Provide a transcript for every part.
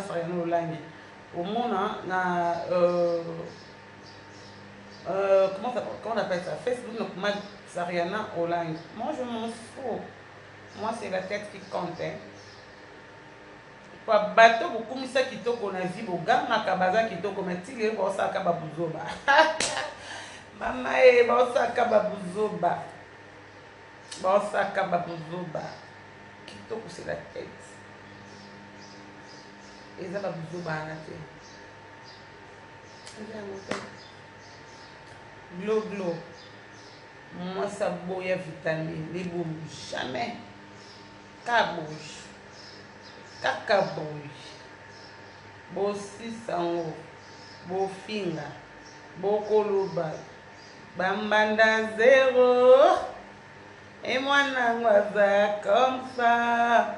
Sariana Olangi. Au monde, comment on appelle ça? Facebook, donc Sariana Olangi. Moi, je m'en fous. Moi, c'est la tête qui compte. Hein. Kwa bato bukumisa kitoko na vie boganga kabaza kitoko metile bosaka babuzoba. Mama bosaka babuzoba. Bosaka babuzoba. Kitoko c'est la tête. Et ça babuzoba na te. Glo glo. Moi ça boya vitamine, les boum jamais. Cabouche. Cacaboy, bo sisango, bo finga, bo koloba, bambanda zéro, et moi n'angoisa comme ça,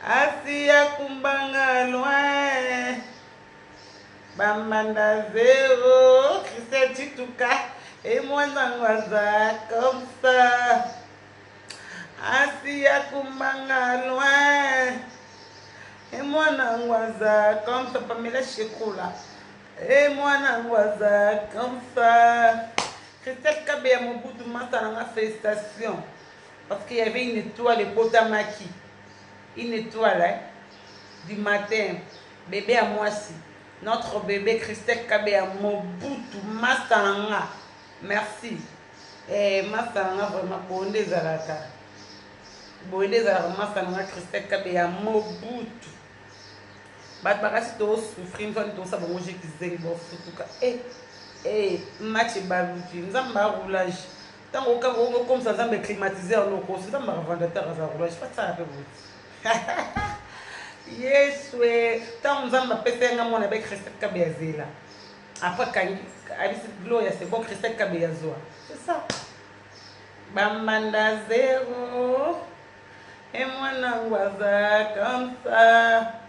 assis à kumbanga loin, bambanda zéro, Christelle Chituka, et moi n'angoisa comme ça, assis à kumbanga loin. Et moi n'angoisa comme ça, Pamela Chekola. Et moi n'angoisa comme ça. Christelle Kabé à mon bout de main, ça m'a félicitations. Parce qu'il y avait une étoile de Potamaki. Une étoile hein, du matin. Bébé à moi aussi. Notre bébé Christelle Kabé à mon bout de main, merci. Et Mastananga vraiment bon des alaka. Bon des alaka, Mastananga Christelle Kabé à mon bout. Bat bakasi to souffrir to sa bongo qui zeli bo futuka match baluti nzamba roulage tant au cas comme ça nzamba climatiseur loko nzamba vendeur za roulage pas ça peu yes we tant nzamba pese nga mona avec Christelle Kabezela après kangi abisi gloria c'est bon Christelle Kabezoa c'est ça bambanda zéro et moi n'angoisa comme ça.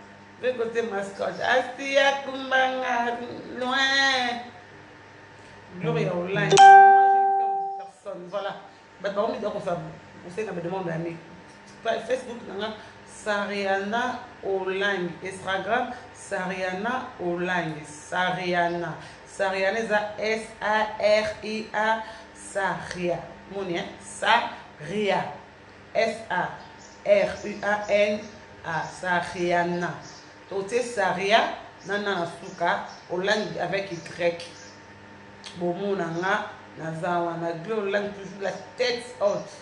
Je vais côté mascotte. Assis à Kumbanga, loin. Gloria Olangi. Moi, j'ai personne. Voilà. Mais par contre, vous savez, me demande d'amis. Facebook, Sariana Olangi. Instagram, Sariana Olangi. Sariana. Sariana, S-A-R-I-A. Saria. Monia. Saria. S-A-R-U-A-N-A. Sariana. Toté Saria, nana suka, Olangi avec Y. Bomo nanga, nazawa, na glo Olangi toujours la tête haute.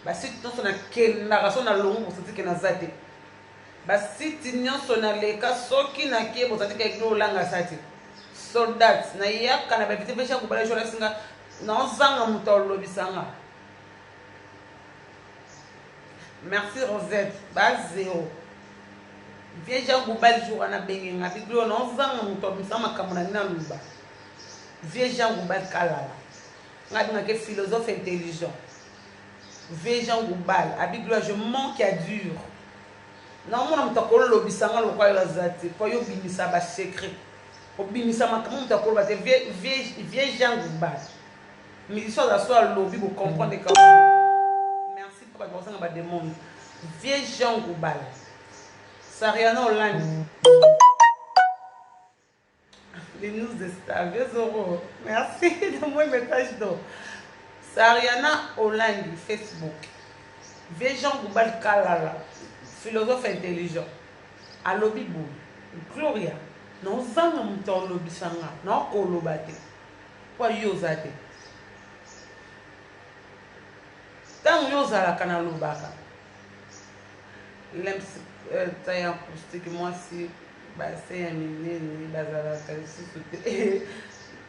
Bah si tu n'as qu'une narration na longue pour se dire que nazate. Bah si tu n'as son aleka, soki na kie pour se dire que glo Olangi asate. Soldat, na yaka na bavite pesha kubala jola singa, na zanga mutolo bisanga. Merci Rosette, bah zéro. Viens Jean Goubal jour à Bengue, on a dit que non, Viens Jean Goubal Kalala. On a dit que philosophe intelligent. Viens Jean Goubal, je manque à dur. Non, on a dit que l'obisanga le roi Lazati, pour y obinissa ba secret. Obinissa ma comment t'as colbaté, viens Jean Goubal. Mais il soit d'asseoir lobby pour comprendre que. Merci pour la personne qui demande. Viens Jean Goubal. Sariana Olangi. Les news de Star, 2 euros. Merci de mon message d'eau. Sariana Olangi, Facebook. Jean Goubal Kalala, philosophe intelligent. À lobby boule. Gloria. Non, zanga muto lobby sanga. Non, kolobate. Kwa yozate. Tant yozala kana lobaka. Taille acoustique, moi si c'est un millier,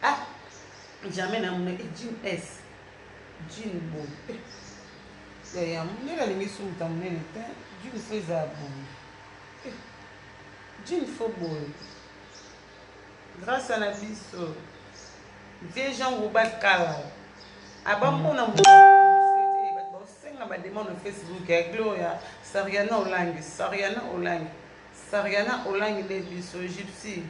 ah, jamais n'a mon jean S, jean beau. Il y a mon la limite sous ta monnaie, jean faisable, jean faux beau. Grâce à la vie, vieux Jean Goubal Kala, avant mon amour. Ma demande Facebook Gloria Sariana Olangi Sariana Olangi Sariana Olangi les biso gypsy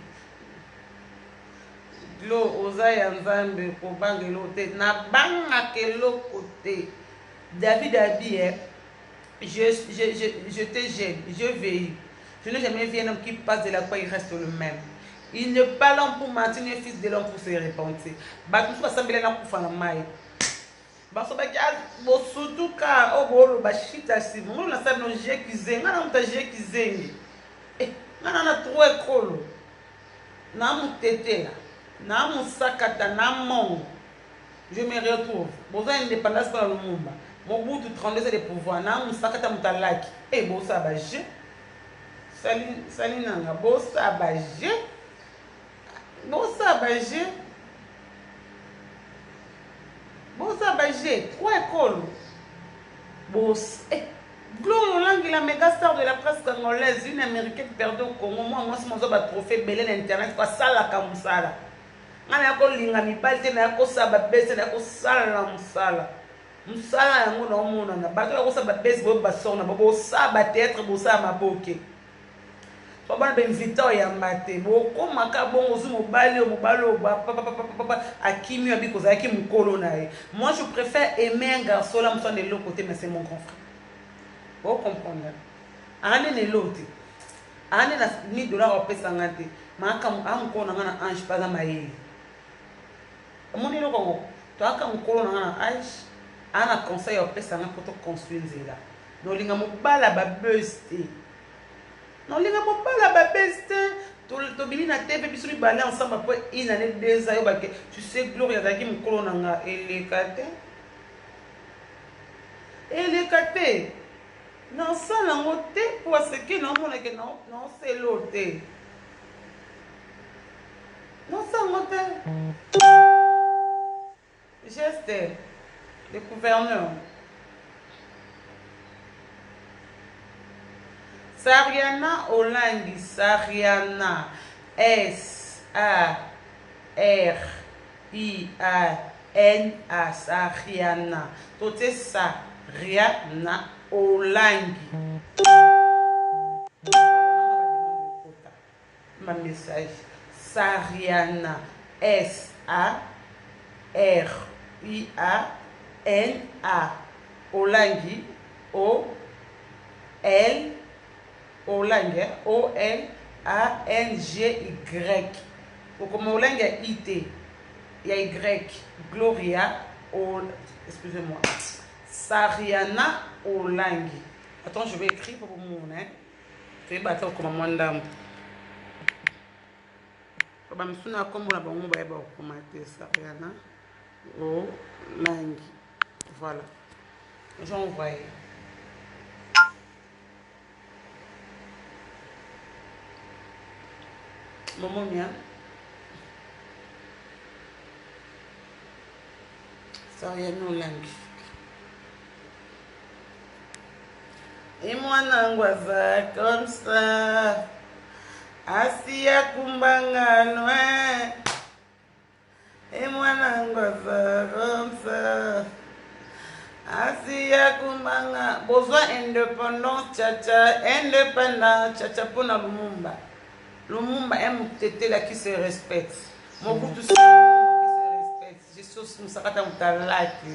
Glo Ozaya Nzambe Kobangelo te na banga kelo côté David Abi je te gêne je veille Je n'ai jamais vu un homme qui passe de la croix, il reste le même. Il n'est pas l'homme pour mentir, ni fils de l'homme pour se repentir. Batumsu basambela na kufa na mai. Baso bakia bosutu ka obolo bashita si. Mo na sabe no je kizenga na muta je kizengi. Ngana na trop ekolo. Na mutetela. Na musakata na mongo. Je me retrouve. Bozo indépendance pour le Lumumba. Mobutu 32 ans de pouvoir. Na musakata mutalaki. Bosa baje. Sali nanga bosa baje. Bosa baje. Bosa baje. Trois écoles. Bosa. Gloria Langue, la méga star de la presse congolaise, une américaine perdue au Congo. Moi, c'est mon trophée belé l'internet. Quoi, ça la kamusala. Ngana ko linga mibali te na ko saba bese na ko sala musala. Musala yango na omona na bato ko saba bese bo basona bo saba théâtre bo saba maboke. Baba ben invité ya mate bo ko maka bongo zu mobali papa akimi abi ko zaki mukolo na ye. Moi je préfère aimer un garçon là de l'autre côté mais c'est mon grand frère. Vous comprenez? Ane ne l'autre. Ane na ni dollar au pesa ngate. Maka amko na ngana ange pas amaye. Moni lo kongo to aka mukolo na ngana ange ana conseil au pesa ngana pour construire nzela. No linga mobala ba beste. Non, les gars, pas la beste. Tu bimi na TV, puis tu balais ensemble après une année, 2 ans. Tu sais, Gloria, qui me colonanga. Et les catés. Et les catés. Non, ça, l'angoté, pour ce qui non, non, c'est l'autre. Non, ça, l'angoté. Geste. Le gouverneur. Sariana Olangi, Sariana, S-A-R-I-A-N-A, Sariana. Tout Sariana Olangi. Ma message. Sariana, S-A-R-I-A-N-A, Olangi, O-L. Olange, O-L-A-N-G-Y. Comme Olange, I-T. Il y a Y. Gloria, excusez-moi. Sariana Olange. Attends, je vais écrire pour vous. Je vais battre comme un dame. Je vais me souvenir comme on a commenté Sariana Olange. Voilà. J'envoie. Maman mia Sariana Olangi. Et moi n'angoisse comme ça. Assis à Kumbanga loin. Et moi n'angoisse comme ça. Assis à Kumbanga. Besoin indépendant, tcha indépendant, tcha pour na Lumumba. Lumumba aime tété là qui se respecte. Mon goût tout ça qui se respecte. Je suis sur Moussakata Moutalaki.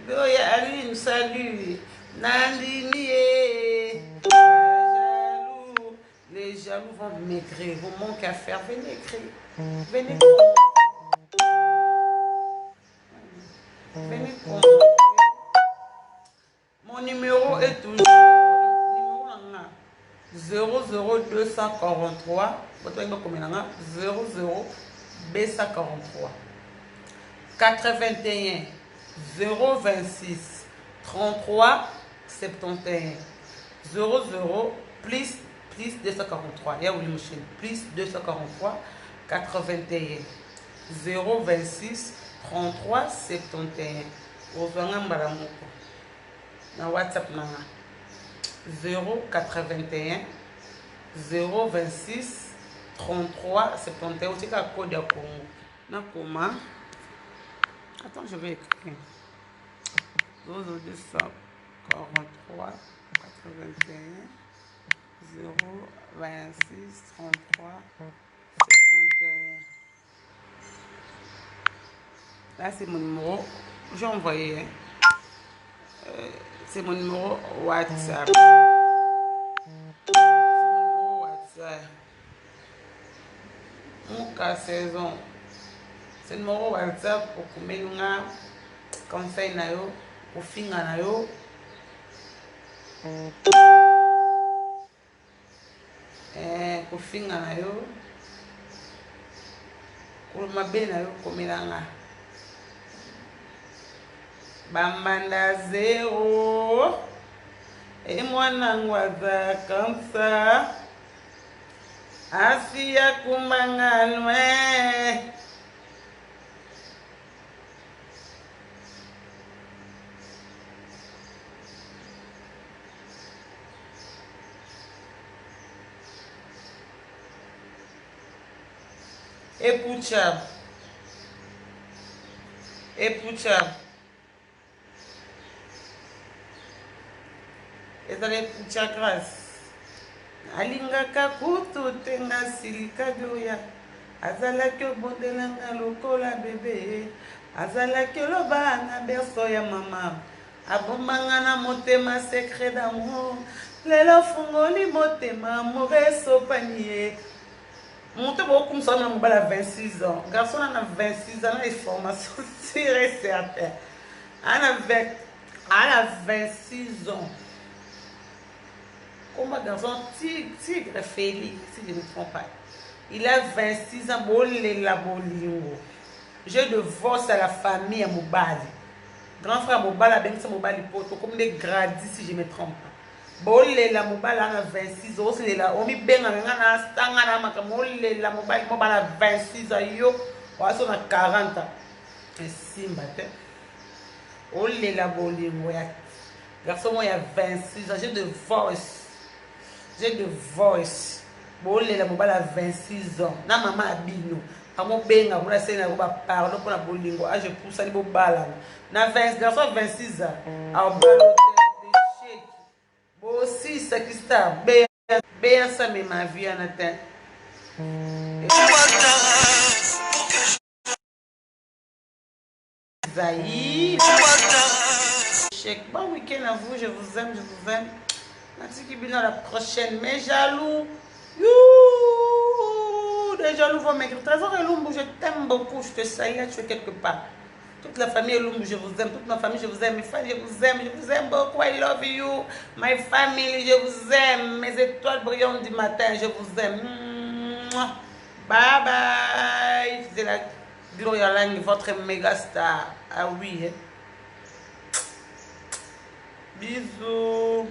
Goya Ali, salut. Nandini, jaloux. Les jaloux vont m'écrire. Vous manquez à faire. Venez écrire. Venez Venez Mon numéro est toujours 00243 00 B143 81 026 33 71 00 plus 243. Il y a où machine plus 243 81 026 33 71. Ozwanga mbalamoko na WhatsApp nanga 081 026 33 71. C'est un code à Congo. Nakoma. Attends, je vais écrire. 243 81 026 33 71. Là, c'est mon numéro. J'ai envoyé. C'est mon numéro WhatsApp. C'est mon numéro WhatsApp. Mon cas saison. C'est le numéro WhatsApp pour que vous conseil na yo, pour finga na yo. Pour finga na yo. Pour mabe na yo komelanga. Bambanda zéro. Et moi n'angwaza comme ça. Asia kumanga loin. Et pucha. Ezale pucha grâce. Alingaka kutu tenga silika doya. Azalaki obondelanga lokola bébé. Azalaki loba na berceau ya mama. Abombanga na motema secret d'amour. Lelo fungoli motema moreso panier. Monte beaucoup comme ça, on a 26 ans. Garçon, on a 26 ans, les formations, c'est certain. On a 26 ans. Comme un garçon, tigre Félix, si je ne me trompe pas. Il a 26 ans, je divorce à la famille à Mobali. Grand frère Mobali a bien Mobali poto, comme des gradis, si je ne me trompe pas. Bolela mobile a 26 ans, c'est là. On mi benga ngana stanga na makamolela mobile mobile a 26 ans yo, waso na 40 ans. Simba te. Olela bolingo ya. Garçon moi il y a 26 ans, j'ai de voice. Bolela mobile a 26 ans. Na maman abino. Amo benga mona sena ko ba pardon pour la bolingo. Ah je pousse ali bo bala. Na 20 garçon 26 ans. A balo. Aussi, c'est qui ça? Bien, ça mais ma vie en atteint. Zaï. Bon week-end à vous, je vous aime. Merci qui vient la prochaine. Mais jaloux. Les jaloux vont maigrir. Trésor et Lumbu, je t'aime beaucoup. Je te salue, tu es quelque part. Toute la famille Lumbu, je vous aime. Toute ma famille, je vous aime. Mes frères, je vous aime beaucoup. I love you. My family, je vous aime. Mes étoiles brillantes du matin, je vous aime. Bye bye. C'est la Gloria Lang, votre méga star. Ah oui. Bisous.